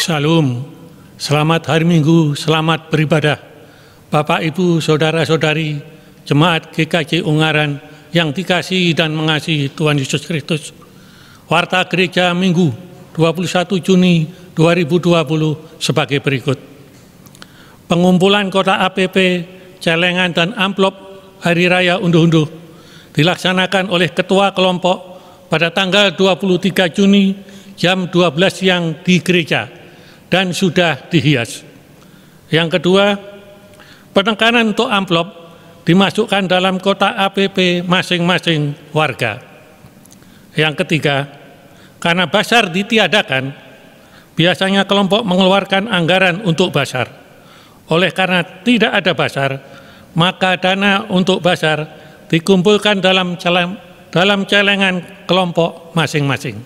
Salam, selamat hari Minggu, selamat beribadah. Bapak, Ibu, Saudara-saudari, Jemaat GKJ Ungaran yang dikasihi dan mengasihi Tuhan Yesus Kristus. Warta Gereja Minggu 21 Juni 2020 sebagai berikut. Pengumpulan kotak APP, celengan dan amplop Hari Raya Unduh-Unduh dilaksanakan oleh Ketua Kelompok pada tanggal 23 Juni jam 12 siang di gereja dan sudah dihias. Yang kedua, penekanan untuk amplop dimasukkan dalam kotak APP masing-masing warga. Yang ketiga, karena basar ditiadakan, biasanya kelompok mengeluarkan anggaran untuk basar. Oleh karena tidak ada basar, maka dana untuk basar dikumpulkan dalam celengan kelompok masing-masing.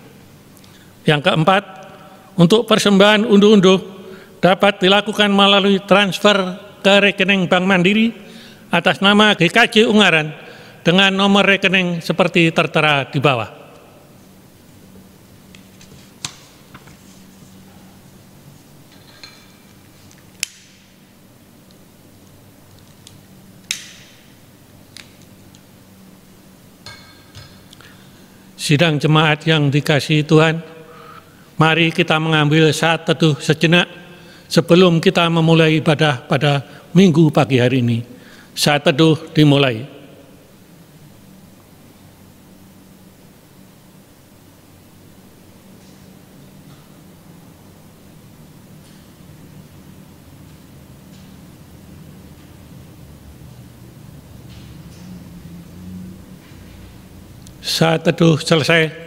Yang keempat, untuk persembahan unduh-unduh dapat dilakukan melalui transfer ke rekening Bank Mandiri atas nama GKJ Ungaran dengan nomor rekening seperti tertera di bawah. Sidang jemaat yang dikasihi Tuhan, mari kita mengambil saat teduh sejenak sebelum kita memulai ibadah pada Minggu pagi hari ini. Saat teduh dimulai. Saat teduh selesai.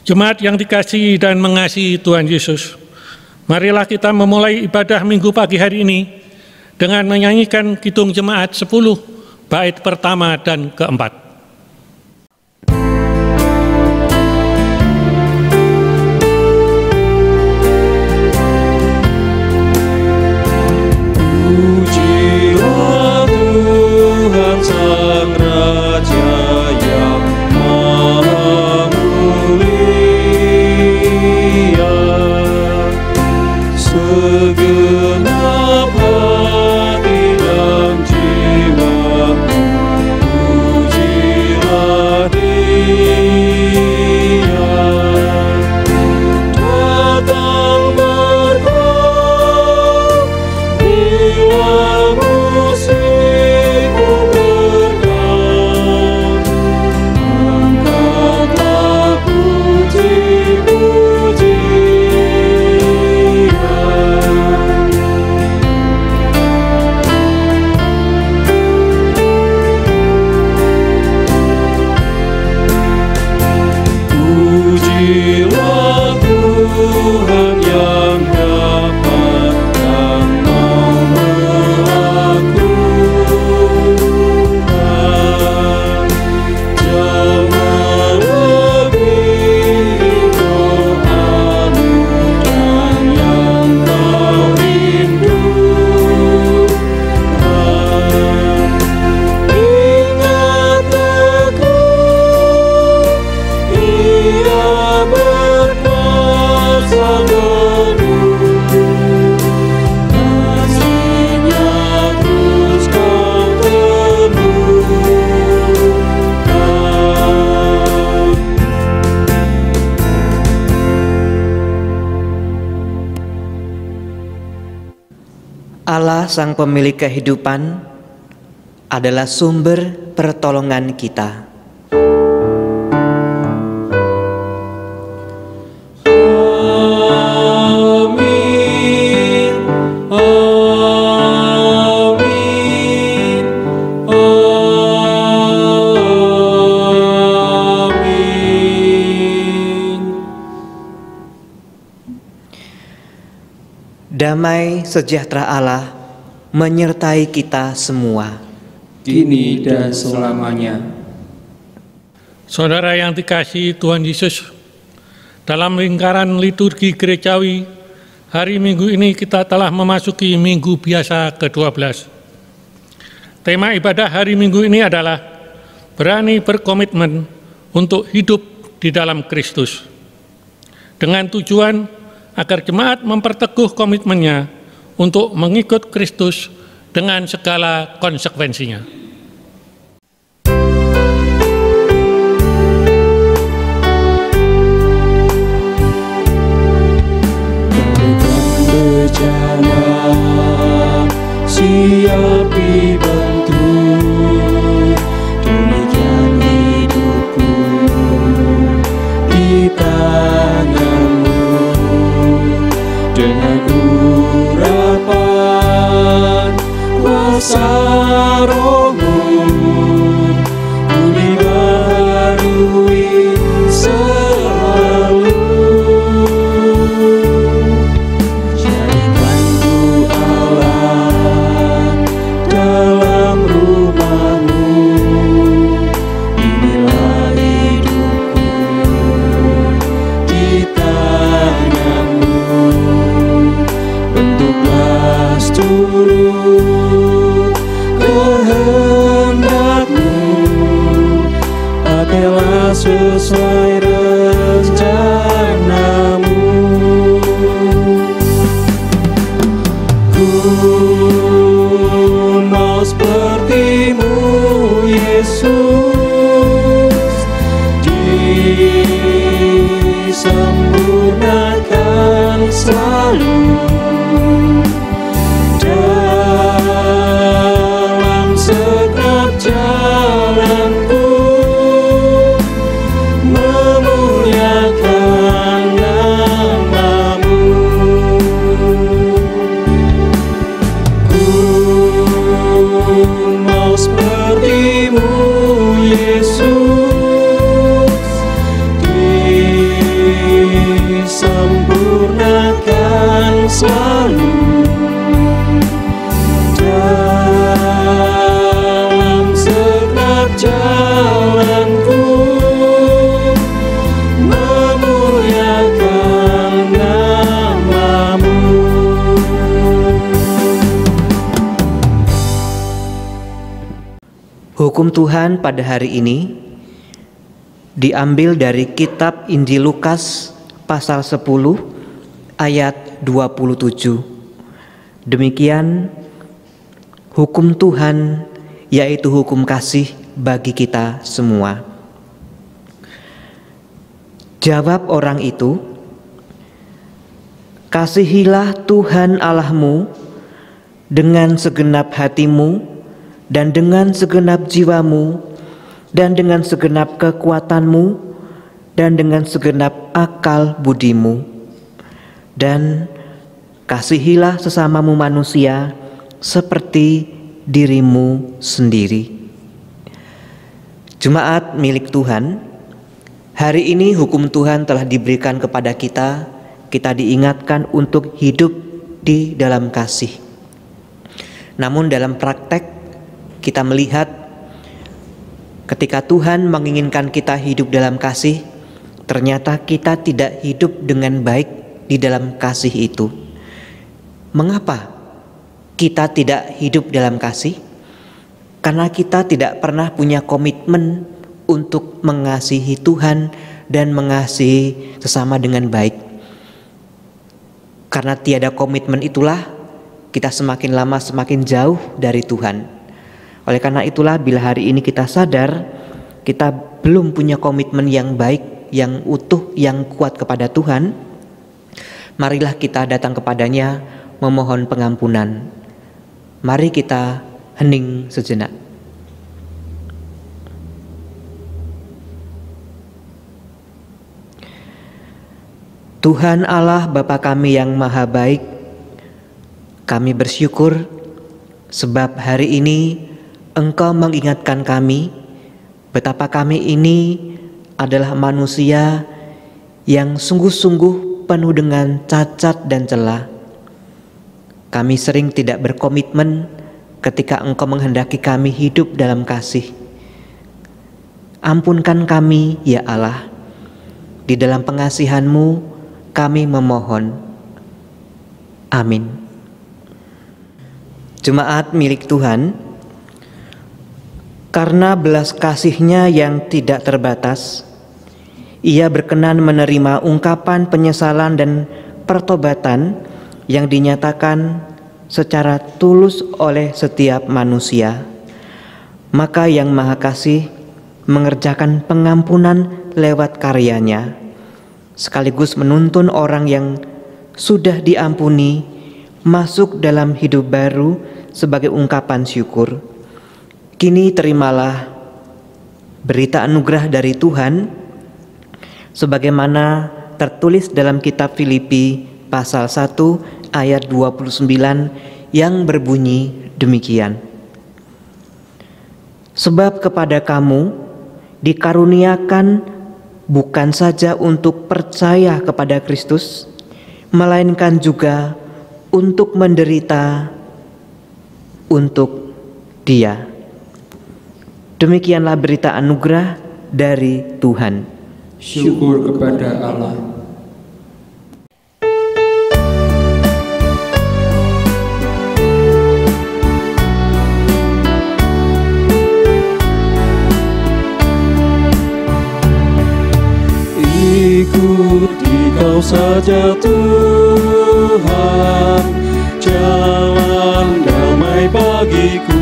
Jemaat yang dikasihi dan mengasihi Tuhan Yesus, marilah kita memulai ibadah Minggu pagi hari ini dengan menyanyikan Kidung Jemaat 10, bait pertama dan keempat. Pujilah Tuhan Sang Raja yang Maha Mulia, segenap hati dan jiwaku, pujilah Dia. Datang berkah bila musikku berkah, angkatlah puji-pujian. Pujilah Tuhan yang dapat dan mau melakukan, jauh melebihi doamu dan yang kau rindukan. Ingat teguh, Ia berkuasa penuh, kasih-Nya terus kau temukan. Allah Sang Pemilik kehidupan adalah sumber pertolongan kita. Amin, amin, amin. Damai sejahtera Allah menyertai kita semua. kini dan selamanya. Saudara yang dikasihi Tuhan Yesus, dalam lingkaran liturgi gerejawi, hari Minggu ini kita telah memasuki Minggu Biasa ke-12. Tema ibadah hari Minggu ini adalah berani berkomitmen untuk hidup di dalam Kristus, dengan tujuan agar jemaat memperteguh komitmennya untuk mengikut Kristus dengan segala konsekuensinya. Bencana siap dibentuk, demikian hidupku di tanganmu. Dengan urapan kuasa Roh-Mu, ku dibaharui selalu. Jadikanku Allah dalam rumah-Mu, inilah hidupku di tangan-Mu. Bentuklah seluruh kehendak-Mu, pakailah sesuai rencana-Mu. Ku mau seperti-Mu, Yesus, disempurnakan selalu dalam segenap jalanku, memuliakan nama-Mu. Ku mau seperti-Mu, Yesus, disempurnakan selalu dalam segenap jalanku, memuliakan nama-Mu. Hukum Tuhan pada hari ini diambil dari kitab Injil Lukas pasal 10 ayat 27. Demikian hukum Tuhan, yaitu hukum kasih bagi kita semua. Jawab orang itu, "Kasihilah Tuhan Allahmu dengan segenap hatimu, dan dengan segenap jiwamu, dan dengan segenap kekuatanmu, dan dengan segenap akal budimu. Dan kasihilah sesamamu manusia seperti dirimu sendiri." Jemaat milik Tuhan, hari ini hukum Tuhan telah diberikan kepada kita. Kita diingatkan untuk hidup di dalam kasih. Namun dalam praktek kita melihat ketika Tuhan menginginkan kita hidup dalam kasih, ternyata kita tidak hidup dengan baik di dalam kasih itu. Mengapa kita tidak hidup dalam kasih? Karena kita tidak pernah punya komitmen untuk mengasihi Tuhan dan mengasihi sesama dengan baik. Karena tiada komitmen itulah kita semakin lama semakin jauh dari Tuhan. Oleh karena itulah, bila hari ini kita sadar kita belum punya komitmen yang baik, yang utuh, yang kuat kepada Tuhan, marilah kita datang kepadanya memohon pengampunan. Mari kita hening sejenak. Tuhan Allah Bapa kami yang maha baik, kami bersyukur sebab hari ini Engkau mengingatkan kami betapa kami ini adalah manusia yang sungguh-sungguh penuh dengan cacat dan celah. Kami sering tidak berkomitmen ketika Engkau menghendaki kami hidup dalam kasih. Ampunkan kami ya Allah. Di dalam pengasihan-Mu kami memohon. Amin. Jemaat milik Tuhan, karena belas kasih-Nya yang tidak terbatas, Ia berkenan menerima ungkapan penyesalan dan pertobatan yang dinyatakan secara tulus oleh setiap manusia, maka Yang Maha Kasih mengerjakan pengampunan lewat karyanya, sekaligus menuntun orang yang sudah diampuni masuk dalam hidup baru sebagai ungkapan syukur. Kini terimalah berita anugerah dari Tuhan sebagaimana tertulis dalam kitab Filipi pasal 1 ayat 29 yang berbunyi demikian. Sebab kepada kamu dikaruniakan bukan saja untuk percaya kepada Kristus, melainkan juga untuk menderita untuk Dia. Demikianlah berita anugerah dari Tuhan. Syukur kepada Allah. Ikuti Kau saja Tuhan, jalan damai bagiku.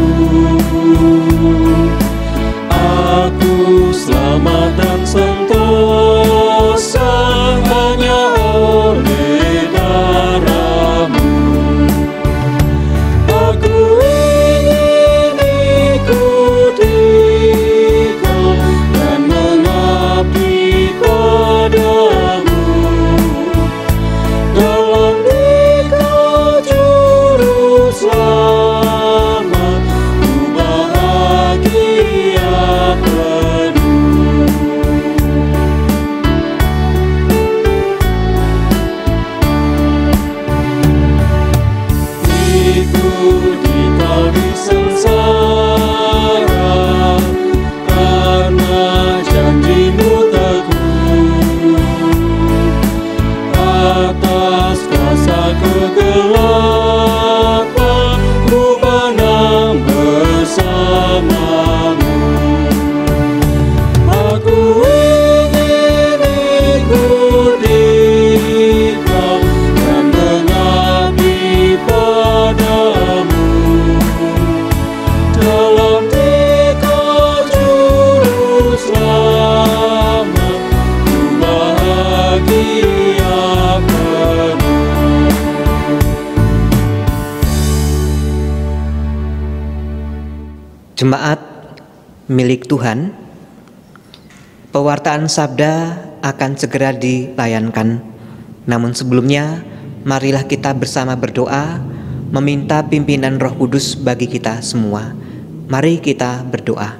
Aku selamat dan sentosa hanya oleh darah-Mu. Aku ingin ikuti Kau dan mengabdi padamu. Dalam Dikau juru selamat, ku bahagia penuh. Ikuti Kau di sengsara, karena janji-Mu teguh. Atas kuasa kegelapan, ku menang bersama-Mu. Aku ingin ikuti Kau dan mengabdi padamu. Dalam Dikau juru selamat, ku bahagia penuh. Jemaat milik Tuhan, pewartaan sabda akan segera dilayankan. Namun sebelumnya, marilah kita bersama berdoa meminta pimpinan Roh Kudus bagi kita semua. Mari kita berdoa.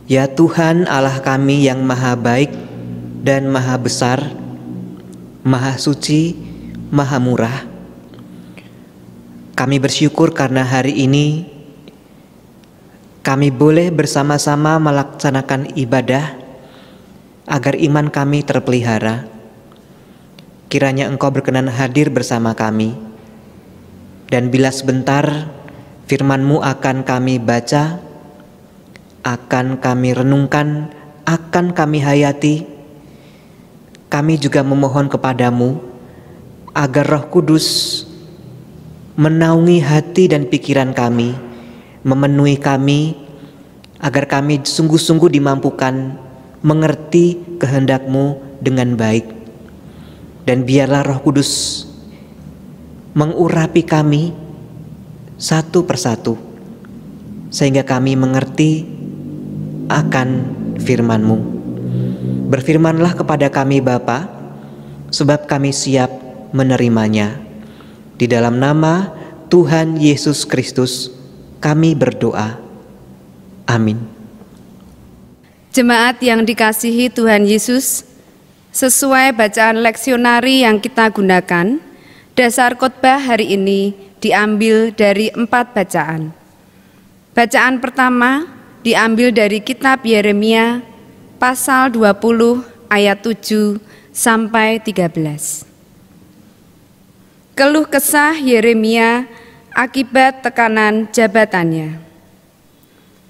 Ya Tuhan Allah kami yang maha baik dan maha besar, maha suci, maha murah, kami bersyukur karena hari ini kami boleh bersama-sama melaksanakan ibadah agar iman kami terpelihara. Kiranya Engkau berkenan hadir bersama kami, dan bila sebentar firman-Mu akan kami baca, akan kami renungkan, akan kami hayati, kami juga memohon kepadamu agar Roh Kudus menaungi hati dan pikiran kami, memenuhi kami, agar kami sungguh-sungguh dimampukan mengerti kehendak-Mu dengan baik. Dan biarlah Roh Kudus mengurapi kami satu persatu, sehingga kami mengerti akan firman-Mu. Berfirmanlah kepada kami Bapa, sebab kami siap menerimanya. Di dalam nama Tuhan Yesus Kristus kami berdoa. Amin. Jemaat yang dikasihi Tuhan Yesus, sesuai bacaan leksionari yang kita gunakan, dasar khotbah hari ini diambil dari 4 bacaan. Bacaan pertama diambil dari kitab Yeremia pasal 20 ayat 7 sampai 13. Keluh kesah Yeremia akibat tekanan jabatannya.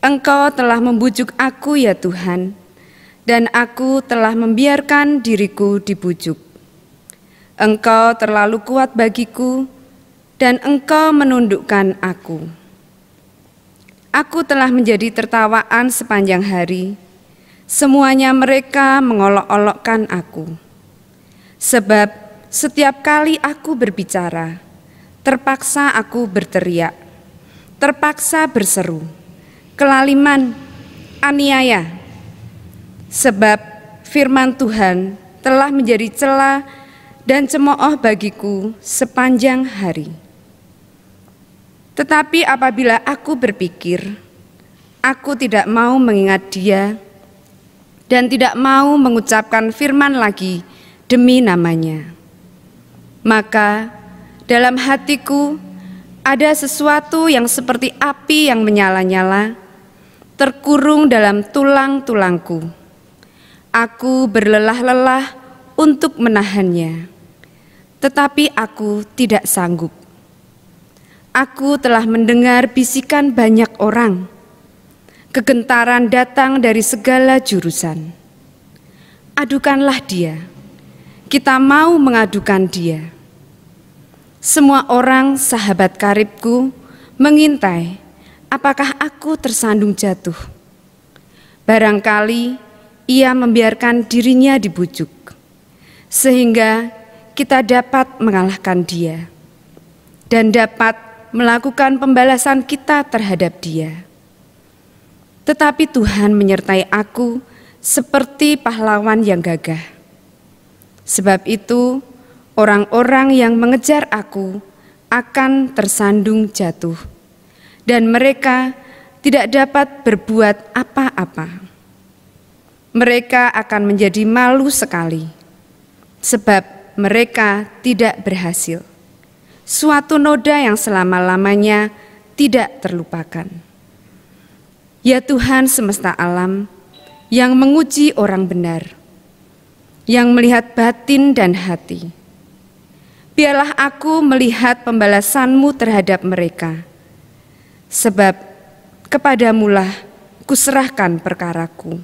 Engkau telah membujuk aku ya Tuhan, dan aku telah membiarkan diriku dibujuk. Engkau terlalu kuat bagiku, dan Engkau menundukkan aku. Aku telah menjadi tertawaan sepanjang hari. Semuanya mereka mengolok-olokkan aku. Sebab setiap kali aku berbicara, terpaksa aku berteriak, terpaksa berseru, kelaliman, aniaya. Sebab firman Tuhan telah menjadi cela dan cemooh bagiku sepanjang hari. Tetapi apabila aku berpikir, aku tidak mau mengingat Dia dan tidak mau mengucapkan firman lagi demi namanya. Maka dalam hatiku ada sesuatu yang seperti api yang menyala-nyala, terkurung dalam tulang-tulangku. Aku berlelah-lelah untuk menahannya, tetapi aku tidak sanggup. Aku telah mendengar bisikan banyak orang. Kegentaran datang dari segala jurusan. Adukanlah dia. Kita mau mengadukan dia. Semua orang sahabat karibku mengintai apakah aku tersandung jatuh. Barangkali ia membiarkan dirinya dibujuk, sehingga kita dapat mengalahkan dia dan dapat melakukan pembalasan kita terhadap dia. Tetapi Tuhan menyertai aku seperti pahlawan yang gagah. Sebab itu, orang-orang yang mengejar aku akan tersandung jatuh, dan mereka tidak dapat berbuat apa-apa. Mereka akan menjadi malu sekali, sebab mereka tidak berhasil. Suatu noda yang selama-lamanya tidak terlupakan. Ya Tuhan semesta alam, yang menguji orang benar, yang melihat batin dan hati, biarlah aku melihat pembalasan-Mu terhadap mereka, sebab kepadamulah kuserahkan perkaraku.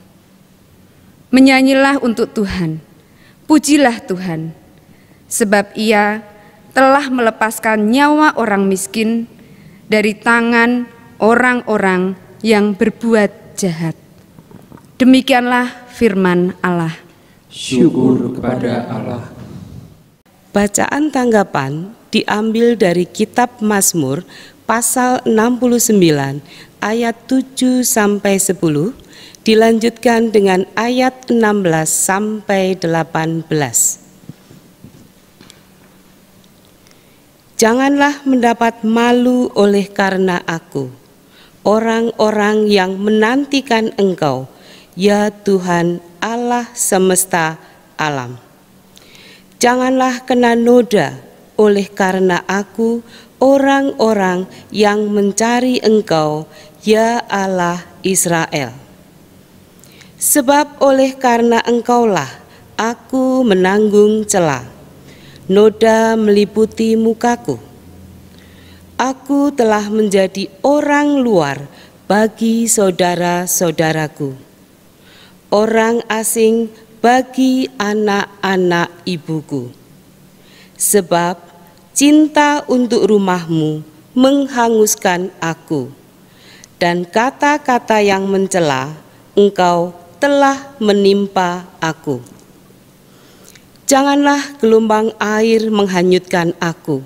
Menyanyilah untuk Tuhan, pujilah Tuhan, sebab Ia telah melepaskan nyawa orang miskin dari tangan orang-orang yang berbuat jahat. Demikianlah firman Allah. Syukur kepada Allah. Bacaan tanggapan diambil dari kitab Mazmur pasal 69 ayat 7 sampai 10, dilanjutkan dengan ayat 16 sampai 18. Janganlah mendapat malu oleh karena aku, orang-orang yang menantikan Engkau, ya Tuhan Allah semesta alam. Janganlah kena noda oleh karena aku, orang-orang yang mencari Engkau, ya Allah Israel. Sebab oleh karena Engkaulah aku menanggung cela. Noda meliputi mukaku. Aku telah menjadi orang luar bagi saudara-saudaraku, orang asing bagi anak-anak ibuku. Sebab cinta untuk rumah-Mu menghanguskan aku, dan kata-kata yang mencela Engkau telah menimpa aku. Janganlah gelombang air menghanyutkan aku,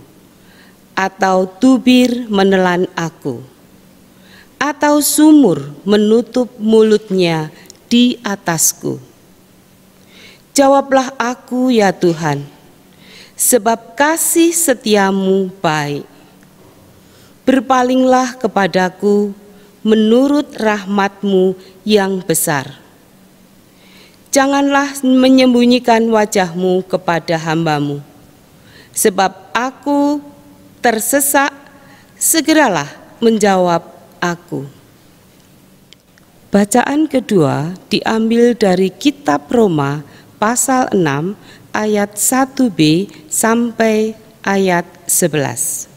atau tubir menelan aku, atau sumur menutup mulutnya di atasku. Jawablah aku ya Tuhan, sebab kasih setia-Mu baik. Berpalinglah kepadaku menurut rahmat-Mu yang besar. Janganlah menyembunyikan wajah-Mu kepada hamba-Mu, sebab aku tersesak, segeralah menjawab aku. Bacaan kedua diambil dari kitab Roma pasal 6 ayat 1b sampai ayat 11.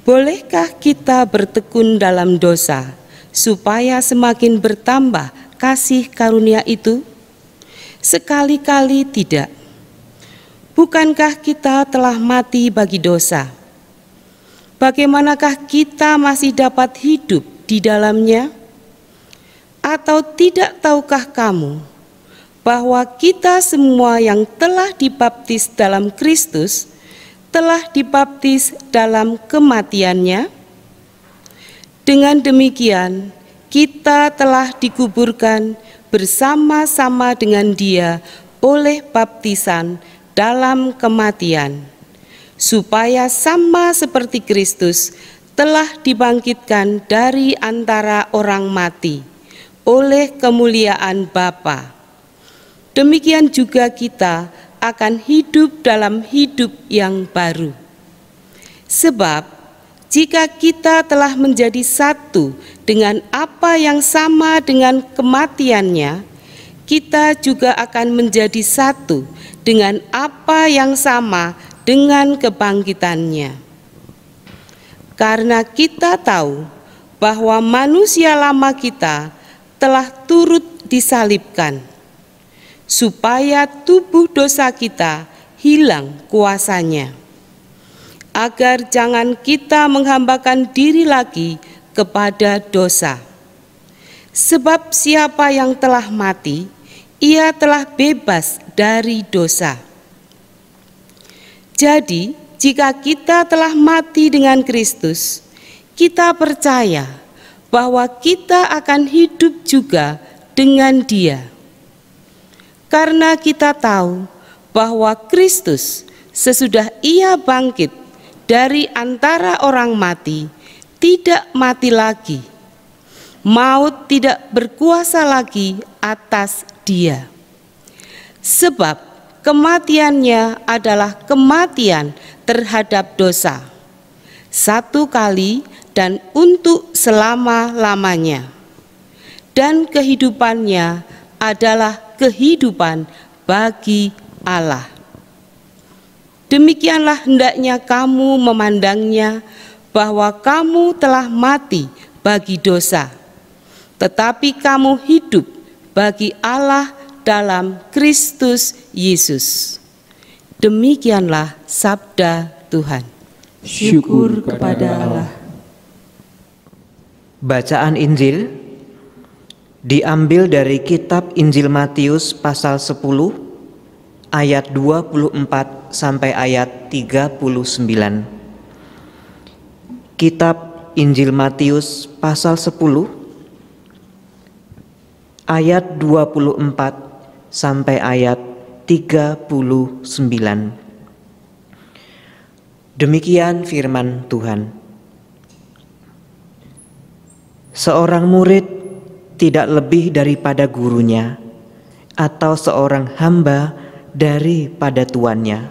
Bolehkah kita bertekun dalam dosa supaya semakin bertambah kasih karunia itu? Sekali-kali tidak. Bukankah kita telah mati bagi dosa? Bagaimanakah kita masih dapat hidup di dalamnya? Atau tidak tahukah kamu bahwa kita semua yang telah dibaptis dalam Kristus telah dibaptis dalam kematiannya? Dengan demikian, kita telah dikuburkan bersama-sama dengan Dia oleh baptisan dalam kematian, supaya sama seperti Kristus telah dibangkitkan dari antara orang mati oleh kemuliaan Bapa. Demikian juga kita akan hidup dalam hidup yang baru. Sebab jika kita telah menjadi satu dengan apa yang sama dengan kematiannya, kita juga akan menjadi satu dengan apa yang sama dengan kebangkitannya. Karena kita tahu bahwa manusia lama kita telah turut disalibkan, supaya tubuh dosa kita hilang kuasanya, agar jangan kita menghambakan diri lagi kepada dosa. Sebab siapa yang telah mati, ia telah bebas dari dosa. Jadi, jika kita telah mati dengan Kristus, kita percaya bahwa kita akan hidup juga dengan Dia. Karena kita tahu bahwa Kristus sesudah Ia bangkit dari antara orang mati, tidak mati lagi. Maut tidak berkuasa lagi atas Dia. Sebab kematiannya adalah kematian terhadap dosa, satu kali dan untuk selama-lamanya. Dan kehidupannya adalah kehidupan bagi Allah. Demikianlah hendaknya kamu memandangnya, bahwa kamu telah mati bagi dosa, tetapi kamu hidup bagi Allah dalam Kristus Yesus. Demikianlah sabda Tuhan. Syukur kepada Allah. Bacaan Injil diambil dari kitab Injil Matius pasal 10 ayat 24 sampai ayat 39. Kitab Injil Matius pasal 10 ayat 24 sampai ayat 39. Demikian firman Tuhan. Seorang murid tidak lebih daripada gurunya, atau seorang hamba daripada tuannya.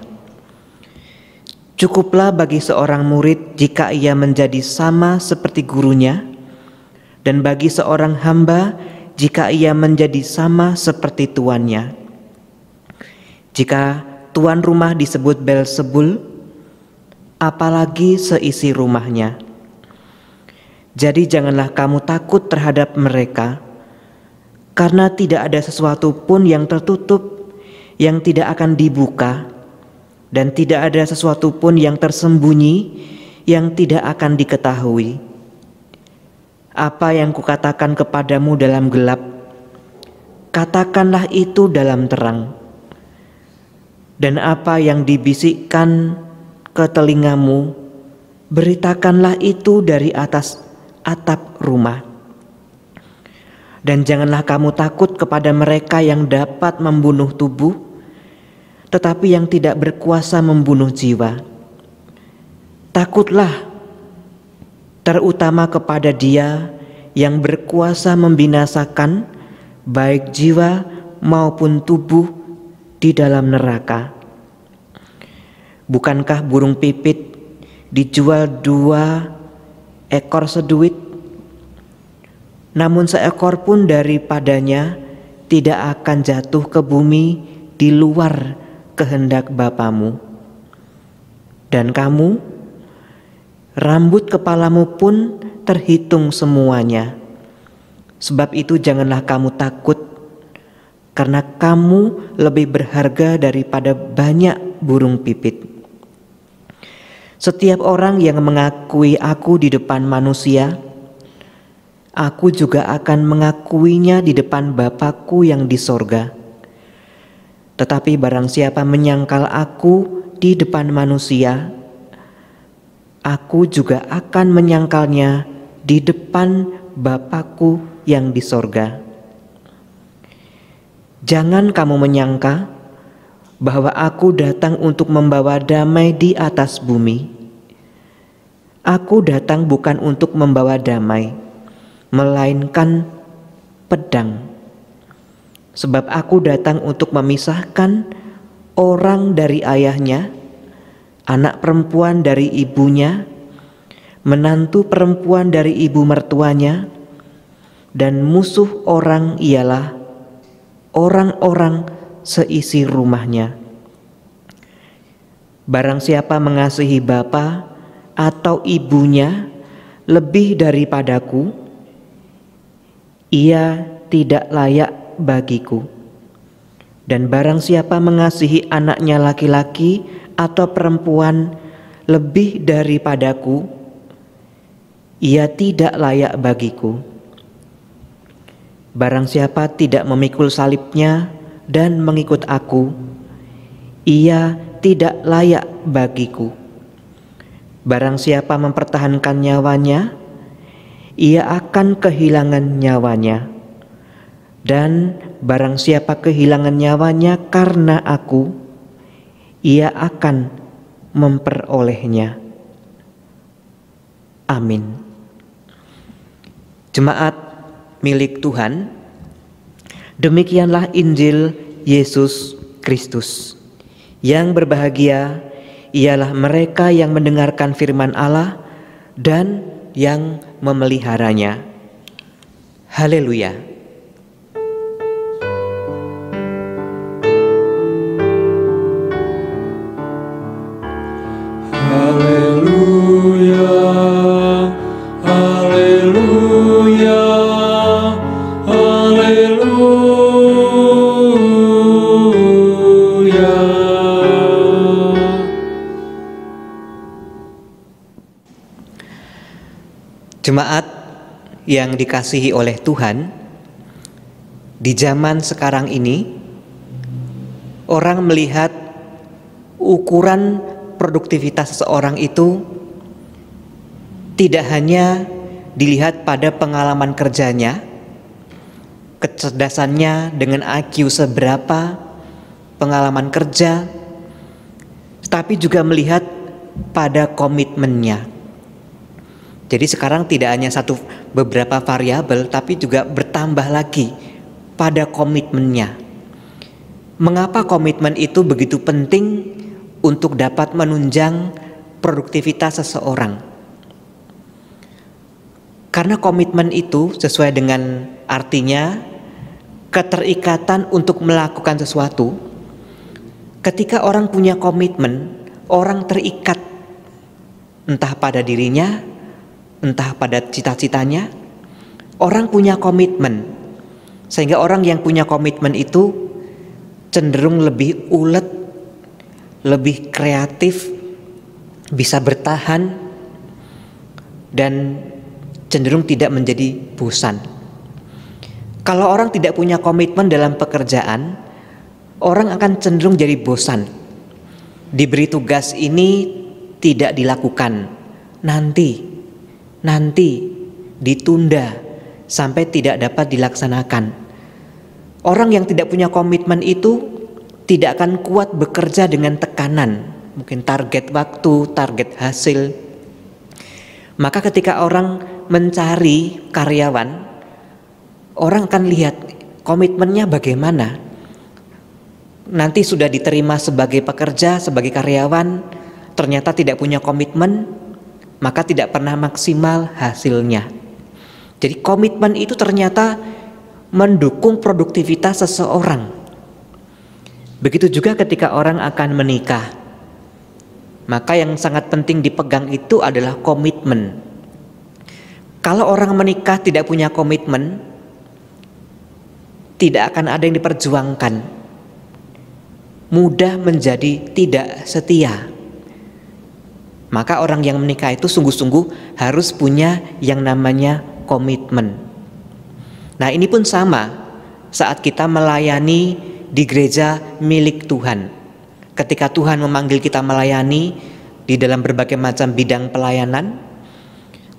Cukuplah bagi seorang murid jika ia menjadi sama seperti gurunya, dan bagi seorang hamba jika ia menjadi sama seperti tuannya. Jika tuan rumah disebut Beelzebul, apalagi seisi rumahnya. Jadi janganlah kamu takut terhadap mereka, karena tidak ada sesuatu pun yang tertutup yang tidak akan dibuka, dan tidak ada sesuatu pun yang tersembunyi yang tidak akan diketahui. Apa yang kukatakan kepadamu dalam gelap, katakanlah itu dalam terang. Dan apa yang dibisikkan ke telingamu, beritakanlah itu dari atas atap rumah. Dan janganlah kamu takut kepada mereka yang dapat membunuh tubuh, tetapi yang tidak berkuasa membunuh jiwa. Takutlah terutama kepada Dia yang berkuasa membinasakan baik jiwa maupun tubuh di dalam neraka. Bukankah burung pipit dijual 2 ekor seduit? Namun seekor pun daripadanya tidak akan jatuh ke bumi di luar kehendak Bapamu. Dan kamu, rambut kepalamu pun terhitung semuanya. Sebab itu janganlah kamu takut, karena kamu lebih berharga daripada banyak burung pipit. Setiap orang yang mengakui aku di depan manusia, aku juga akan mengakuinya di depan Bapa-Ku yang di sorga. Tetapi barang siapa menyangkal aku di depan manusia, aku juga akan menyangkalnya di depan Bapa-Ku yang di sorga. Jangan kamu menyangka bahwa aku datang untuk membawa damai di atas bumi. Aku datang bukan untuk membawa damai, melainkan pedang. Sebab aku datang untuk memisahkan orang dari ayahnya, anak perempuan dari ibunya, menantu perempuan dari ibu mertuanya, dan musuh orang ialah orang-orang seisi rumahnya. Barang siapa mengasihi bapa atau ibunya lebih daripadaku, ia tidak layak bagiku. Dan barang siapa mengasihi anaknya laki-laki atau perempuan lebih daripadaku, ia tidak layak bagiku. Barang siapa tidak memikul salibnya dan mengikut aku, ia tidak layak bagiku. Barang siapa mempertahankan nyawanya, ia akan kehilangan nyawanya. Dan barang siapa kehilangan nyawanya karena aku, ia akan memperolehnya. Amin. Jemaat milik Tuhan, demikianlah Injil Yesus Kristus. Yang berbahagia ialah mereka yang mendengarkan firman Allah dan yang memeliharanya. Haleluya. Haleluya, haleluya, haleluya. Jemaat yang dikasihi oleh Tuhan, di zaman sekarang ini orang melihat ukuran produktivitas seseorang itu tidak hanya dilihat pada pengalaman kerjanya, kecerdasannya dengan IQ seberapa, pengalaman kerja, tapi juga melihat pada komitmennya. Jadi sekarang tidak hanya beberapa variabel, tapi juga bertambah lagi pada komitmennya. Mengapa komitmen itu begitu penting untuk dapat menunjang produktivitas seseorang? Karena komitmen itu sesuai dengan artinya keterikatan untuk melakukan sesuatu. Ketika orang punya komitmen, orang terikat entah pada dirinya, entah pada cita-citanya. Orang punya komitmen, sehingga orang yang punya komitmen itu cenderung lebih ulet, lebih kreatif, bisa bertahan, dan cenderung tidak menjadi bosan. Kalau orang tidak punya komitmen dalam pekerjaan, orang akan cenderung jadi bosan. Diberi tugas ini tidak dilakukan, nanti ditunda sampai tidak dapat dilaksanakan. Orang yang tidak punya komitmen itu tidak akan kuat bekerja dengan tekanan, mungkin target waktu, target hasil. Maka ketika orang mencari karyawan, orang akan lihat komitmennya bagaimana. Nanti sudah diterima sebagai pekerja, sebagai karyawan, ternyata tidak punya komitmen, maka tidak pernah maksimal hasilnya. Jadi komitmen itu ternyata mendukung produktivitas seseorang. Begitu juga ketika orang akan menikah, maka yang sangat penting dipegang itu adalah komitmen. Kalau orang menikah tidak punya komitmen, tidak akan ada yang diperjuangkan, mudah menjadi tidak setia. Maka orang yang menikah itu sungguh-sungguh harus punya yang namanya komitmen. Nah, ini pun sama saat kita melayani di gereja milik Tuhan. Ketika Tuhan memanggil kita melayani di dalam berbagai macam bidang pelayanan,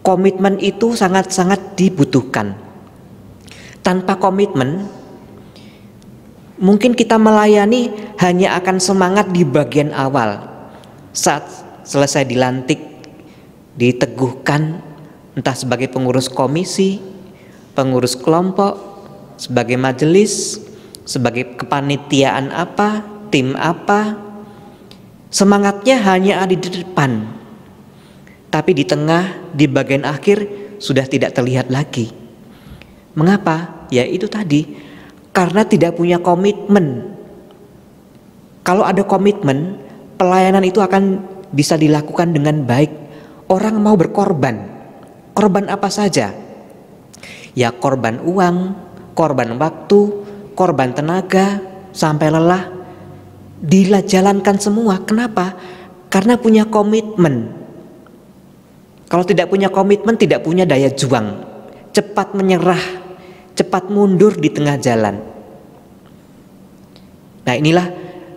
komitmen itu sangat-sangat dibutuhkan. Tanpa komitmen, mungkin kita melayani hanya akan semangat di bagian awal. Saat selesai dilantik, diteguhkan entah sebagai pengurus komisi, pengurus kelompok, sebagai majelis, sebagai kepanitiaan apa, tim apa, semangatnya hanya ada di depan. Tapi di tengah, di bagian akhir sudah tidak terlihat lagi. Mengapa? Ya itu tadi, karena tidak punya komitmen. Kalau ada komitmen, pelayanan itu akan bisa dilakukan dengan baik. Orang mau berkorban. Korban apa saja? Ya korban uang, korban waktu, korban tenaga, sampai lelah. Dijalankan semua. Kenapa? Karena punya komitmen. Kalau tidak punya komitmen, tidak punya daya juang. Cepat menyerah, cepat mundur di tengah jalan. Nah, inilah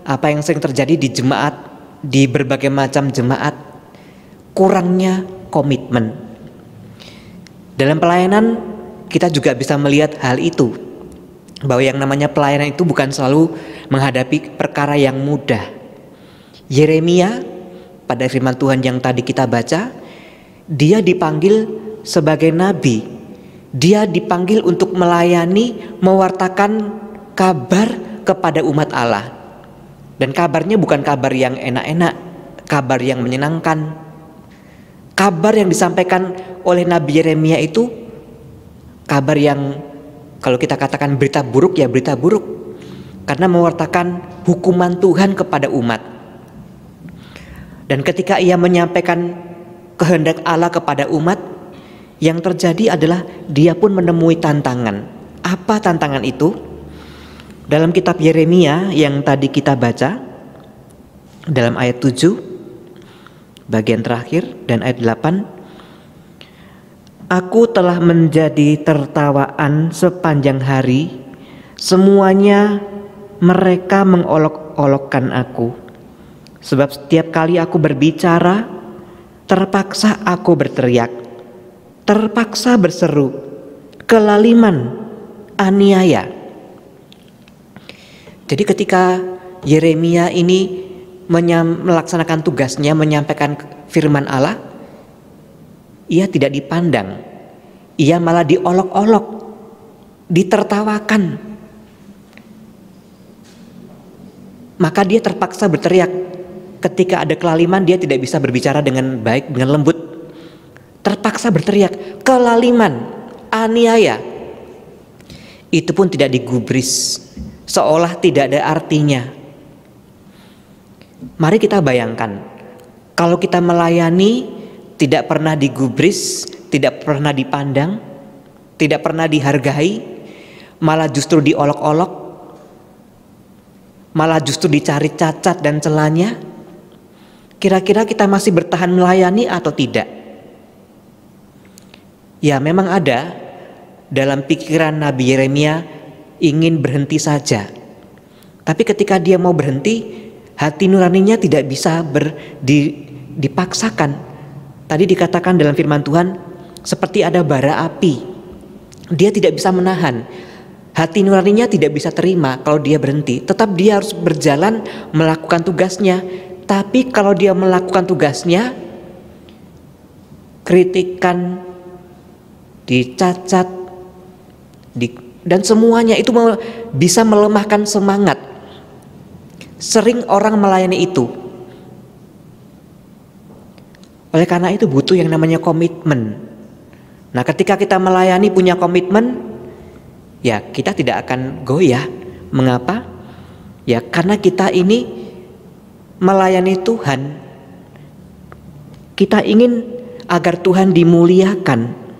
apa yang sering terjadi di jemaat, di berbagai macam jemaat, kurangnya komitmen. Dalam pelayanan kita juga bisa melihat hal itu, bahwa yang namanya pelayanan itu bukan selalu menghadapi perkara yang mudah. Yeremia pada firman Tuhan yang tadi kita baca, dia dipanggil sebagai nabi, dia dipanggil untuk melayani, mewartakan kabar kepada umat Allah. Dan kabarnya bukan kabar yang enak-enak, kabar yang menyenangkan. Kabar yang disampaikan oleh Nabi Yeremia itu kabar yang kalau kita katakan berita buruk, ya berita buruk. Karena mewartakan hukuman Tuhan kepada umat. Dan ketika ia menyampaikan kehendak Allah kepada umat, yang terjadi adalah dia pun menemui tantangan. Apa tantangan itu? Dalam kitab Yeremia yang tadi kita baca, dalam ayat 7 bagian terakhir dan ayat 8, aku telah menjadi tertawaan sepanjang hari, semuanya mereka mengolok-olokkan aku. Sebab setiap kali aku berbicara, terpaksa aku berteriak, terpaksa berseru, kelaliman, aniaya. Jadi ketika Yeremia ini melaksanakan tugasnya, menyampaikan firman Allah, ia tidak dipandang, ia malah diolok-olok, ditertawakan. Maka dia terpaksa berteriak. Ketika ada kelaliman, dia tidak bisa berbicara dengan baik, dengan lembut. Terpaksa berteriak, kelaliman, aniaya. Itu pun tidak digubris, seolah tidak ada artinya. Mari kita bayangkan, kalau kita melayani tidak pernah digubris, tidak pernah dipandang, tidak pernah dihargai, malah justru diolok-olok, malah justru dicari cacat dan celahnya, kira-kira kita masih bertahan melayani atau tidak? Ya memang ada dalam pikiran Nabi Yeremia ingin berhenti saja. Tapi ketika dia mau berhenti, hati nuraninya tidak bisa dipaksakan. Tadi dikatakan dalam firman Tuhan, seperti ada bara api. Dia tidak bisa menahan. Hati nuraninya tidak bisa terima kalau dia berhenti. Tetap dia harus berjalan melakukan tugasnya. Tapi kalau dia melakukan tugasnya, kritikan, dicacat, dan semuanya itu bisa melemahkan semangat. Sering orang melayani itu. Oleh karena itu butuh yang namanya komitmen. Nah, ketika kita melayani punya komitmen, ya kita tidak akan goyah. Mengapa? Ya karena kita ini melayani Tuhan. Kita ingin agar Tuhan dimuliakan.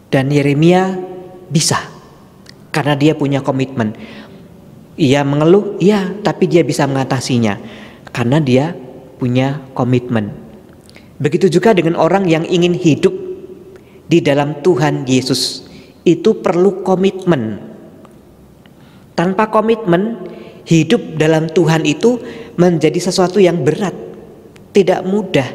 Dan Yeremia Bisa, karena dia punya komitmen. Ia mengeluh, iya, tapi dia bisa mengatasinya karena dia punya komitmen. Begitu juga dengan orang yang ingin hidup di dalam Tuhan Yesus, itu perlu komitmen. Tanpa komitmen, hidup dalam Tuhan itu menjadi sesuatu yang berat, tidak mudah.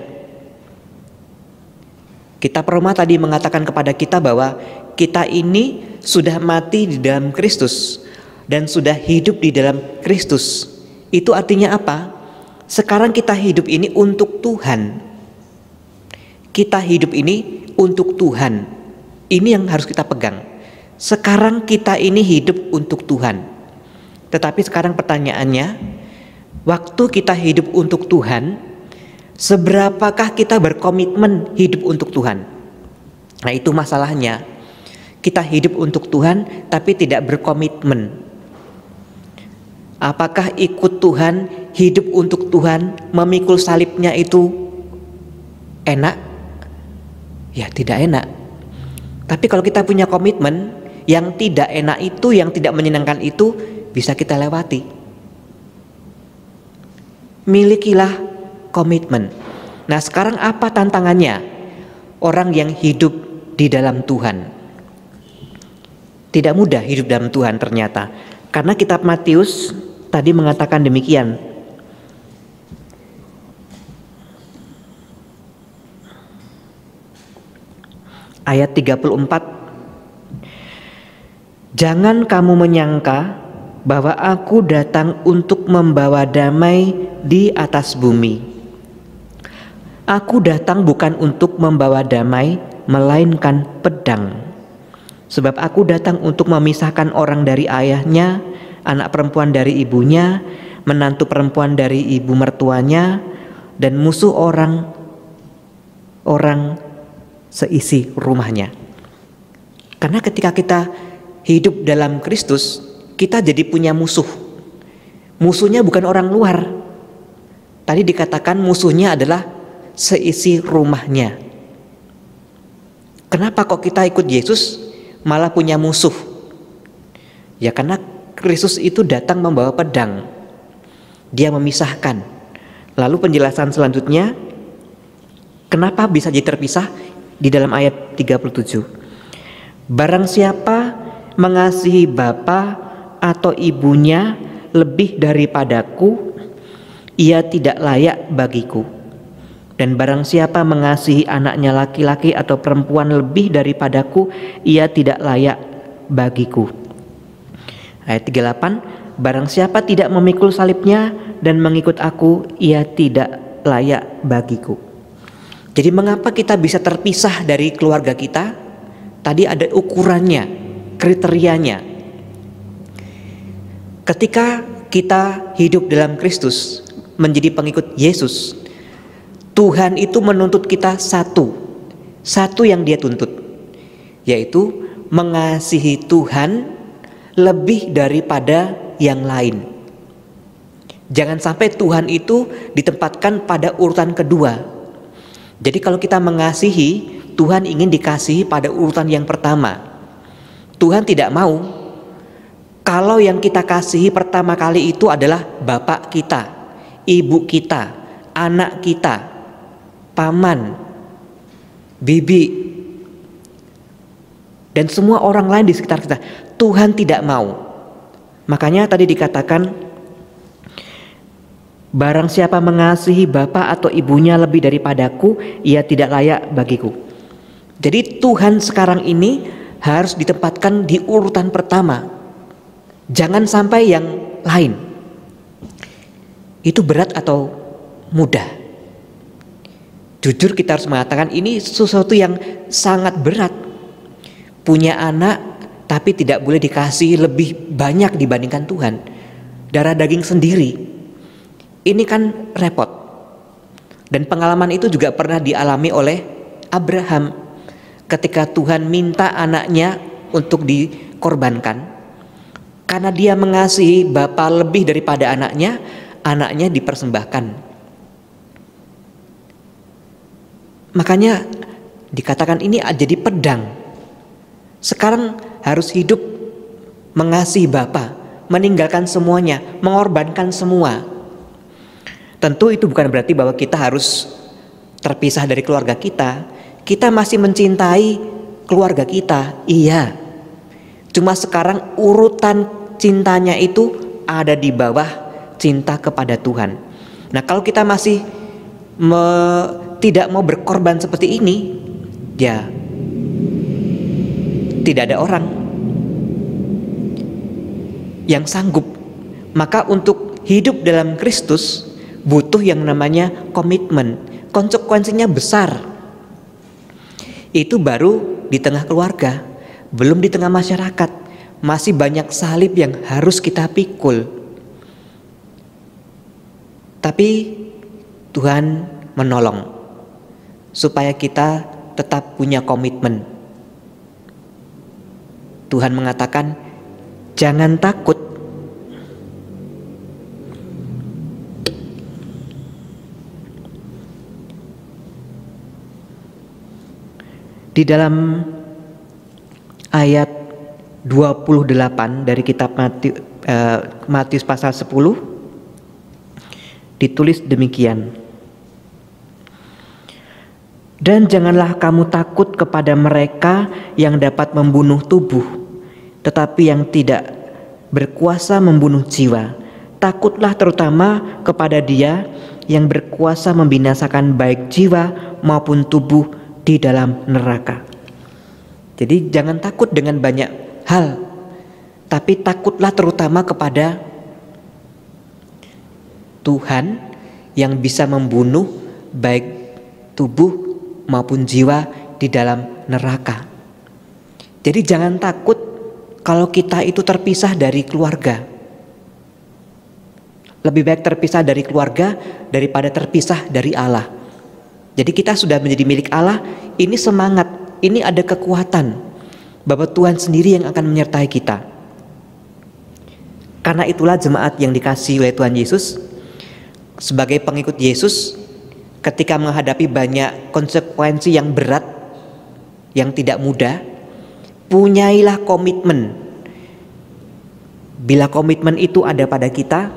Kitab Roma tadi mengatakan kepada kita bahwa kita ini sudah mati di dalam Kristus dan sudah hidup di dalam Kristus. Itu artinya apa? Sekarang kita hidup ini untuk Tuhan. Kita hidup ini untuk Tuhan. Ini yang harus kita pegang. Sekarang kita ini hidup untuk Tuhan. Tetapi sekarang pertanyaannya, waktu kita hidup untuk Tuhan, seberapakah kita berkomitmen hidup untuk Tuhan? Nah, itu masalahnya. Kita hidup untuk Tuhan tapi tidak berkomitmen. Apakah ikut Tuhan, hidup untuk Tuhan, memikul salibnya itu enak? Ya, tidak enak. Tapi kalau kita punya komitmen, yang tidak enak itu, yang tidak menyenangkan itu bisa kita lewati. Milikilah komitmen. Nah, sekarang apa tantangannya? Orang yang hidup di dalam Tuhan. Tidak mudah hidup dalam Tuhan ternyata. Karena kitab Matius tadi mengatakan demikian. Ayat 34. Jangan kamu menyangka bahwa aku datang untuk membawa damai di atas bumi. Aku datang bukan untuk membawa damai, melainkan pedang. Sebab aku datang untuk memisahkan orang dari ayahnya, anak perempuan dari ibunya, menantu perempuan dari ibu mertuanya, dan musuh orang seisi rumahnya. Karena ketika kita hidup dalam Kristus, kita jadi punya musuh. Musuhnya bukan orang luar. Tadi dikatakan musuhnya adalah seisi rumahnya. Kenapa kok kita ikut Yesus malah punya musuh? Ya karena Kristus itu datang membawa pedang. Dia memisahkan. Lalu penjelasan selanjutnya, kenapa bisa jadi terpisah? Di dalam ayat 37. Barang siapa mengasihi bapa atau ibunya lebih daripadaku, ia tidak layak bagiku. Dan barang siapa mengasihi anaknya laki-laki atau perempuan lebih daripadaku, ia tidak layak bagiku. Ayat 38, barang siapa tidak memikul salibnya dan mengikut aku, ia tidak layak bagiku. Jadi mengapa kita bisa terpisah dari keluarga kita? Tadi ada ukurannya, kriterianya. Ketika kita hidup dalam Kristus, menjadi pengikut Yesus, Tuhan itu menuntut kita satu yang dia tuntut, yaitu mengasihi Tuhan lebih daripada yang lain. Jangan sampai Tuhan itu ditempatkan pada urutan kedua. Jadi kalau kita mengasihi, Tuhan ingin dikasihi pada urutan yang pertama. Tuhan tidak mau kalau yang kita kasihi pertama kali itu adalah bapak kita, ibu kita, anak kita, paman, bibi, dan semua orang lain di sekitar kita. Tuhan tidak mau. Makanya tadi dikatakan, barang siapa mengasihi bapak atau ibunya lebih daripadaku, ia tidak layak bagiku. Jadi Tuhan sekarang ini harus ditempatkan di urutan pertama. Jangan sampai yang lain. Itu berat atau mudah? Jujur kita harus mengatakan ini sesuatu yang sangat berat. Punya anak tapi tidak boleh dikasih lebih banyak dibandingkan Tuhan. Darah daging sendiri. Ini kan repot. Dan pengalaman itu juga pernah dialami oleh Abraham. Ketika Tuhan minta anaknya untuk dikorbankan. Karena dia mengasihi bapa lebih daripada anaknya, anaknya dipersembahkan. Makanya dikatakan ini jadi pedang. Sekarang harus hidup mengasihi Bapa, meninggalkan semuanya, mengorbankan semua. Tentu itu bukan berarti bahwa kita harus terpisah dari keluarga kita. Kita masih mencintai keluarga kita, iya. Cuma sekarang urutan cintanya itu ada di bawah cinta kepada Tuhan. Nah, kalau kita masih tidak mau berkorban seperti ini, ya tidak ada orang yang sanggup. Maka untuk hidup dalam Kristus butuh yang namanya komitmen. Konsekuensinya besar. Itu baru di tengah keluarga, belum di tengah masyarakat. Masih banyak salib yang harus kita pikul. Tapi Tuhan menolong supaya kita tetap punya komitmen. Tuhan mengatakan, jangan takut. Di dalam ayat 28 dari kitab Matius pasal 10 ditulis demikian. Dan janganlah kamu takut kepada mereka yang dapat membunuh tubuh, tetapi yang tidak berkuasa membunuh jiwa. Takutlah terutama kepada Dia yang berkuasa membinasakan baik jiwa maupun tubuh di dalam neraka. Jadi jangan takut dengan banyak hal, tapi takutlah terutama kepada Tuhan yang bisa membunuh baik tubuh maupun jiwa di dalam neraka. Jadi jangan takut kalau kita itu terpisah dari keluarga. Lebih baik terpisah dari keluarga daripada terpisah dari Allah. Jadi kita sudah menjadi milik Allah, ini semangat, ini ada kekuatan bahwa Tuhan sendiri yang akan menyertai kita. Karena itulah jemaat yang dikasihi oleh Tuhan Yesus, sebagai pengikut Yesus, ketika menghadapi banyak konsekuensi yang berat, yang tidak mudah, punyailah komitmen. Bila komitmen itu ada pada kita,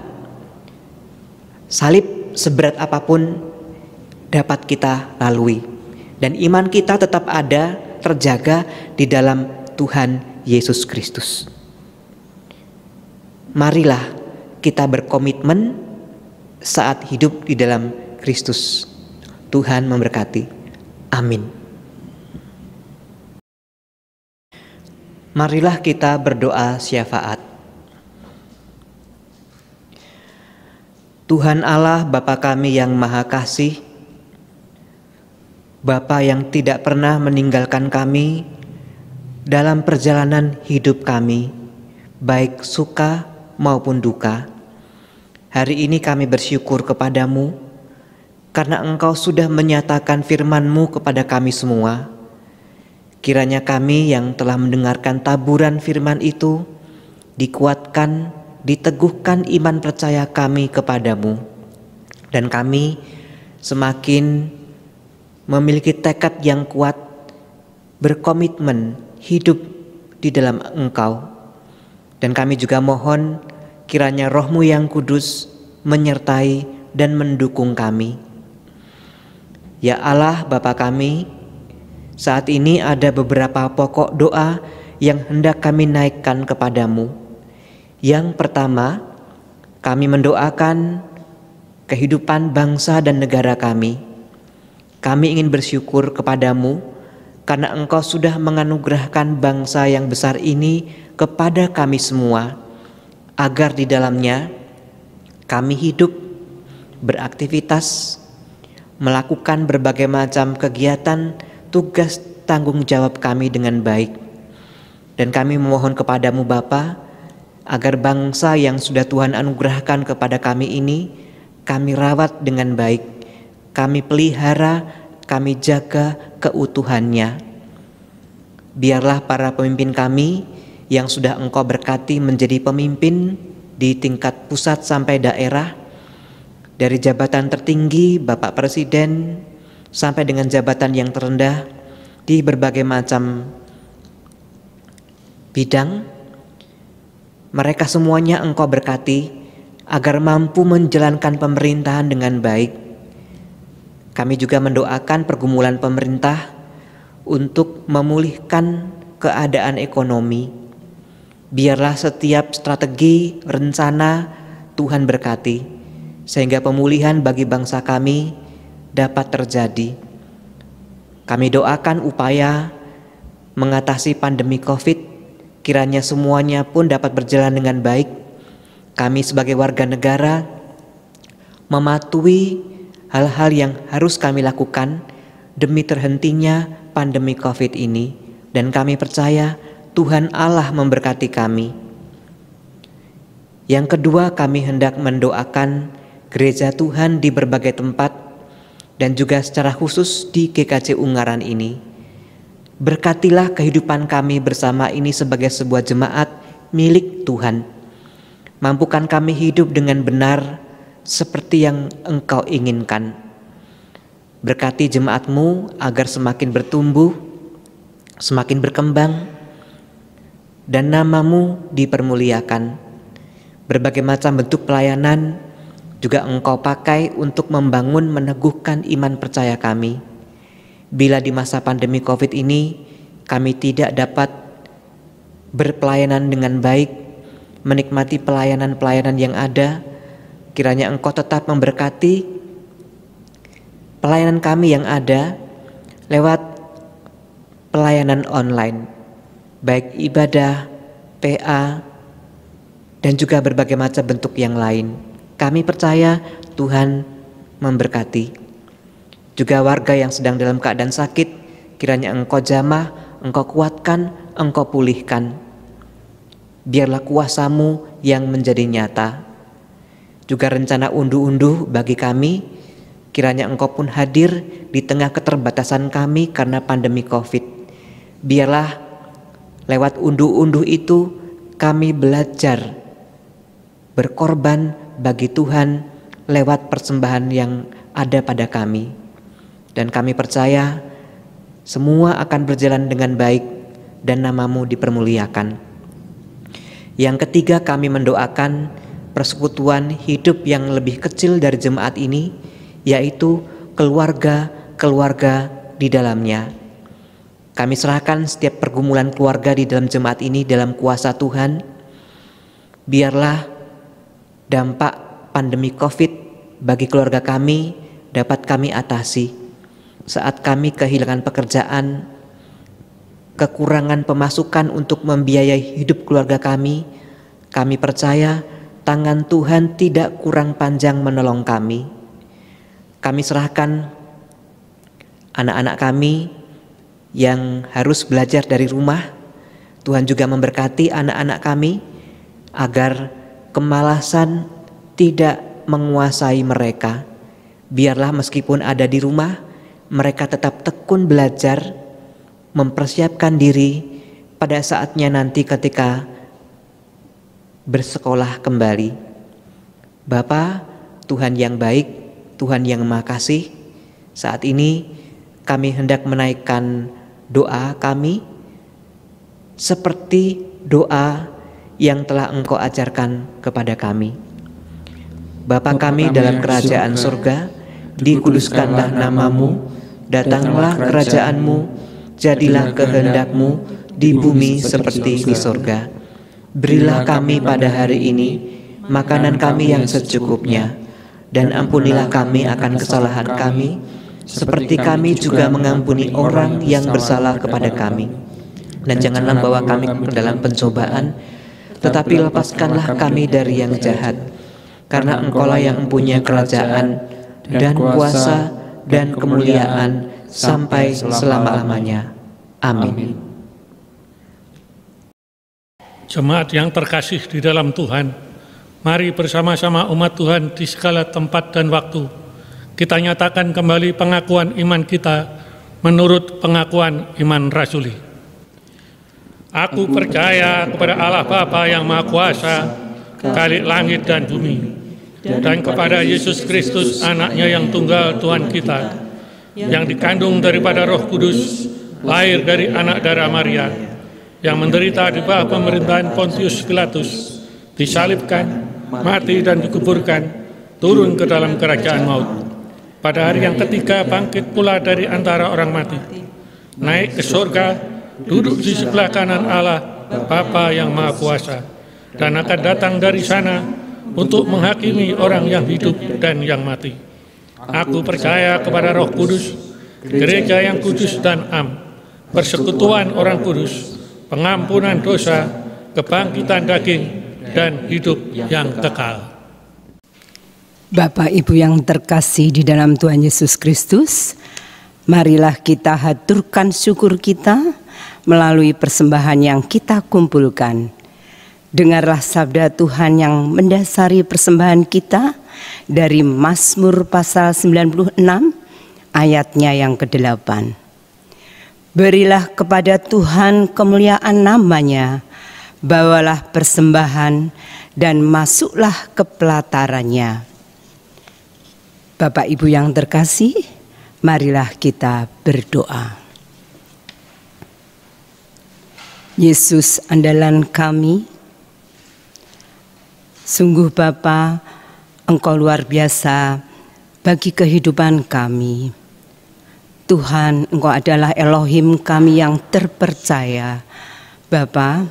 salib seberat apapun dapat kita lalui, dan iman kita tetap ada, terjaga di dalam Tuhan Yesus Kristus. Marilah kita berkomitmen saat hidup di dalam Kristus. Tuhan memberkati. Amin. Marilah kita berdoa syafaat. Tuhan Allah, Bapa kami yang Maha Kasih, Bapa yang tidak pernah meninggalkan kami dalam perjalanan hidup kami, baik suka maupun duka. Hari ini kami bersyukur kepadamu karena Engkau sudah menyatakan firman-Mu kepada kami semua. Kiranya kami yang telah mendengarkan taburan firman itu dikuatkan, diteguhkan iman percaya kami kepadamu, dan kami semakin memiliki tekad yang kuat, berkomitmen hidup di dalam Engkau. Dan kami juga mohon kiranya Roh-Mu yang kudus menyertai dan mendukung kami. Ya Allah Bapa kami, saat ini ada beberapa pokok doa yang hendak kami naikkan kepadamu. Yang pertama, kami mendoakan kehidupan bangsa dan negara kami. Kami ingin bersyukur kepadamu karena Engkau sudah menganugerahkan bangsa yang besar ini kepada kami semua, agar di dalamnya kami hidup, beraktivitas, melakukan berbagai macam kegiatan, tugas tanggung jawab kami dengan baik. Dan kami memohon kepadamu Bapa, agar bangsa yang sudah Tuhan anugerahkan kepada kami ini, kami rawat dengan baik, kami pelihara, kami jaga keutuhannya. Biarlah para pemimpin kami yang sudah Engkau berkati menjadi pemimpin di tingkat pusat sampai daerah, dari jabatan tertinggi Bapak Presiden sampai dengan jabatan yang terendah di berbagai macam bidang. Mereka semuanya Engkau berkati agar mampu menjalankan pemerintahan dengan baik. Kami juga mendoakan pergumulan pemerintah untuk memulihkan keadaan ekonomi. Biarlah setiap strategi, rencana Tuhan berkati, sehingga pemulihan bagi bangsa kami dapat terjadi. Kami doakan upaya mengatasi pandemi COVID, kiranya semuanya pun dapat berjalan dengan baik. Kami sebagai warga negara mematuhi hal-hal yang harus kami lakukan demi terhentinya pandemi COVID ini, dan kami percaya Tuhan Allah memberkati kami. Yang kedua, kami hendak mendoakan gereja Tuhan di berbagai tempat dan juga secara khusus di GKJ Ungaran ini. Berkatilah kehidupan kami bersama ini sebagai sebuah jemaat milik Tuhan. Mampukan kami hidup dengan benar seperti yang Engkau inginkan. Berkati jemaat-Mu agar semakin bertumbuh, semakin berkembang, dan nama-Mu dipermuliakan. Berbagai macam bentuk pelayanan juga Engkau pakai untuk membangun meneguhkan iman percaya kami. Bila di masa pandemi COVID ini kami tidak dapat berpelayanan dengan baik, menikmati pelayanan-pelayanan yang ada, kiranya Engkau tetap memberkati pelayanan kami yang ada lewat pelayanan online, baik ibadah, PA, dan juga berbagai macam bentuk yang lain. Kami percaya Tuhan memberkati. Juga warga yang sedang dalam keadaan sakit, kiranya Engkau jamah, Engkau kuatkan, Engkau pulihkan. Biarlah kuasa-Mu yang menjadi nyata. Juga rencana unduh-unduh bagi kami, kiranya Engkau pun hadir di tengah keterbatasan kami karena pandemi COVID. Biarlah lewat unduh-unduh itu kami belajar berkorban bagi Tuhan lewat persembahan yang ada pada kami. Dan kami percaya semua akan berjalan dengan baik dan nama-Mu dipermuliakan. Yang ketiga, kami mendoakan persekutuan hidup yang lebih kecil dari jemaat ini, yaitu keluarga-keluarga di dalamnya. Kami serahkan setiap pergumulan keluarga di dalam jemaat ini dalam kuasa Tuhan. Biarlah dampak pandemi COVID bagi keluarga kami dapat kami atasi. Saat kami kehilangan pekerjaan, kekurangan pemasukan untuk membiayai hidup keluarga kami percaya tangan Tuhan tidak kurang panjang menolong kami. Kami serahkan anak-anak kami yang harus belajar dari rumah. Tuhan juga memberkati anak-anak kami agar kemalasan tidak menguasai mereka. Biarlah meskipun ada di rumah, mereka tetap tekun belajar, mempersiapkan diri pada saatnya nanti ketika bersekolah kembali. Bapa, Tuhan yang baik, Tuhan yang Maha Kasih, saat ini kami hendak menaikkan doa kami seperti doa yang telah Engkau ajarkan kepada kami. Bapa kami dalam kerajaan surga, dikuduskanlah nama-Mu, datanglah kerajaan-Mu, jadilah kehendak-Mu di bumi seperti di surga. Berilah kami pada hari ini makanan kami yang secukupnya, dan ampunilah kami akan kesalahan kami, seperti kami juga mengampuni orang yang bersalah kepada kami. Dan janganlah bawa kami ke dalam pencobaan, tetapi lepaskanlah kami dari yang jahat. Karena Engkaulah yang mempunyai kerajaan dan kuasa dan kemuliaan sampai selama-lamanya. Amin. Jemaat yang terkasih di dalam Tuhan, mari bersama-sama umat Tuhan di segala tempat dan waktu kita nyatakan kembali pengakuan iman kita menurut pengakuan iman rasuli. Aku percaya kepada Allah Bapa yang Maha Kuasa, Khalik langit dan bumi, dan kepada Yesus Kristus, anaknya yang tunggal Tuhan kita, yang dikandung daripada Roh Kudus, lahir dari anak darah Maria, yang menderita di bawah pemerintahan Pontius Pilatus, disalibkan, mati dan dikuburkan, turun ke dalam kerajaan maut. Pada hari yang ketiga bangkit pula dari antara orang mati, naik ke surga, duduk di sebelah kanan Allah, Bapa yang Maha Kuasa, dan akan datang dari sana untuk menghakimi orang yang hidup dan yang mati. Aku percaya kepada Roh Kudus, gereja yang kudus dan am, persekutuan orang kudus, pengampunan dosa, kebangkitan daging, dan hidup yang kekal. Bapak Ibu yang terkasih di dalam Tuhan Yesus Kristus, marilah kita haturkan syukur kita melalui persembahan yang kita kumpulkan. Dengarlah sabda Tuhan yang mendasari persembahan kita dari Mazmur pasal 96 ayatnya yang ke-8. Berilah kepada Tuhan kemuliaan namanya, bawalah persembahan dan masuklah ke pelatarannya. Bapak Ibu yang terkasih, marilah kita berdoa. Yesus andalan kami, sungguh Bapa, Engkau luar biasa bagi kehidupan kami. Tuhan, Engkau adalah Elohim kami yang terpercaya. Bapa,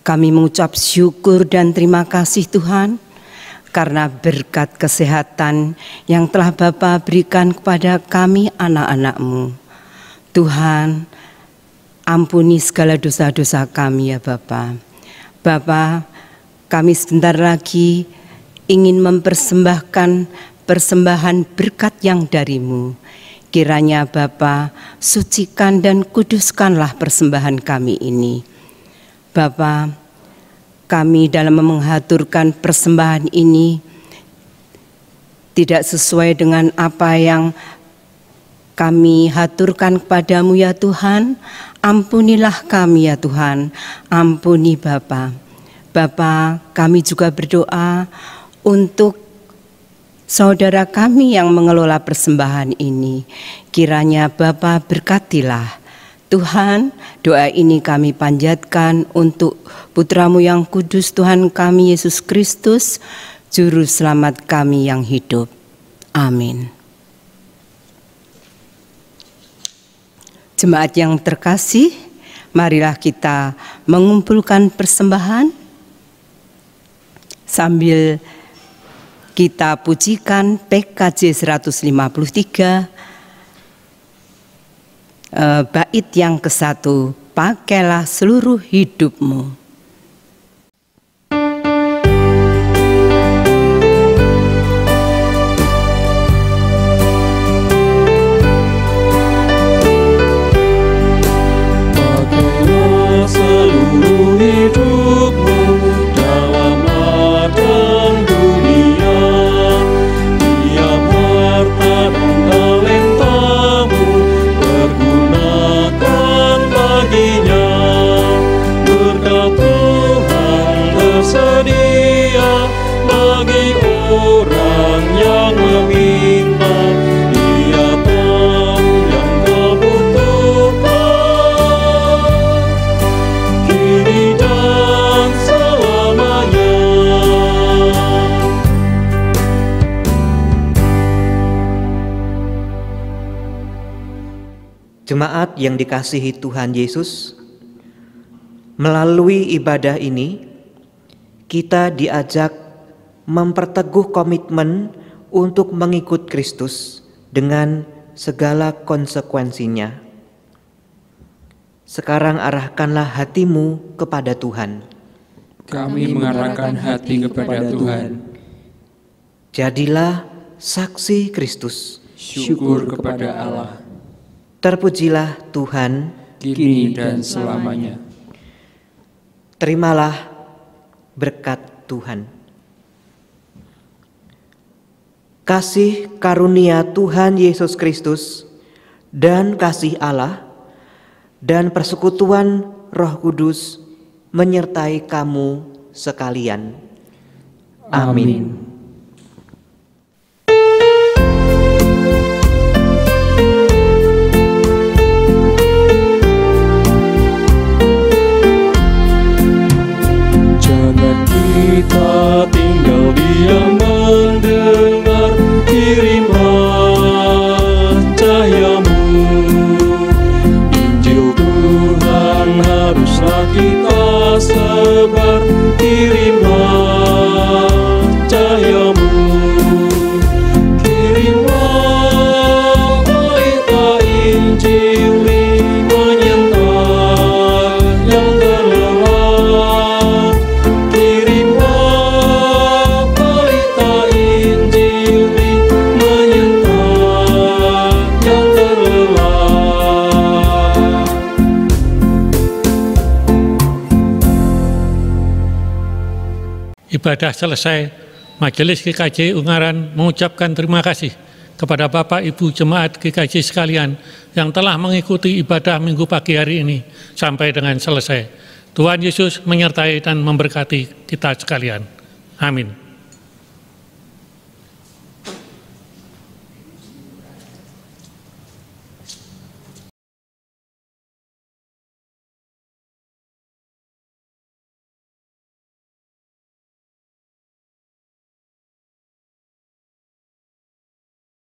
kami mengucap syukur dan terima kasih Tuhan, karena berkat kesehatan yang telah Bapa berikan kepada kami anak-anak-Mu. Tuhan, ampuni segala dosa-dosa kami ya Bapa. Bapa, kami sebentar lagi ingin mempersembahkan persembahan berkat yang dari-Mu. Kiranya Bapa, sucikan dan kuduskanlah persembahan kami ini. Bapa, kami dalam menghaturkan persembahan ini tidak sesuai dengan apa yang kami haturkan kepadamu ya Tuhan. Ampunilah kami ya Tuhan, ampuni Bapa. Bapa, kami juga berdoa untuk saudara kami yang mengelola persembahan ini. Kiranya Bapa berkatilah. Tuhan, doa ini kami panjatkan untuk Putra-Mu yang kudus, Tuhan kami Yesus Kristus, Juru Selamat kami yang hidup. Amin. Jemaat yang terkasih, marilah kita mengumpulkan persembahan sambil kita pujikan PKJ 153 bait yang ke-1, pakailah seluruh hidupmu. Pakailah seluruh hidupmu dalam ladang dunia, tiap harta dan talentamu pergunakan baginya. Berkat Tuhan tersedia bagi orang yang meminta. Dia tahu yang kau butuhkan kini dan selamanya. Jemaat yang dikasihi Tuhan Yesus, melalui ibadah ini kita diajak memperteguh komitmen untuk mengikut Kristus dengan segala konsekuensinya. Sekarang arahkanlah hatimu kepada Tuhan. Kami mengarahkan hati kepada Tuhan. Jadilah saksi Kristus. Syukur kepada Allah, Terpujilah Tuhan. kini dan selamanya. Terimalah berkat Tuhan. Kasih karunia Tuhan Yesus Kristus dan kasih Allah dan persekutuan Roh Kudus menyertai kamu sekalian. Amin. kita sebar, kirimlah cahayamu, kirimlah berita Injil menyentak yang terlelah, kirimlah berita Injil menyentak yang terlelah. Ibadah selesai, Majelis GKJ Ungaran mengucapkan terima kasih kepada Bapak Ibu Jemaat GKJ sekalian yang telah mengikuti ibadah Minggu pagi hari ini sampai dengan selesai. Tuhan Yesus menyertai dan memberkati kita sekalian. Amin.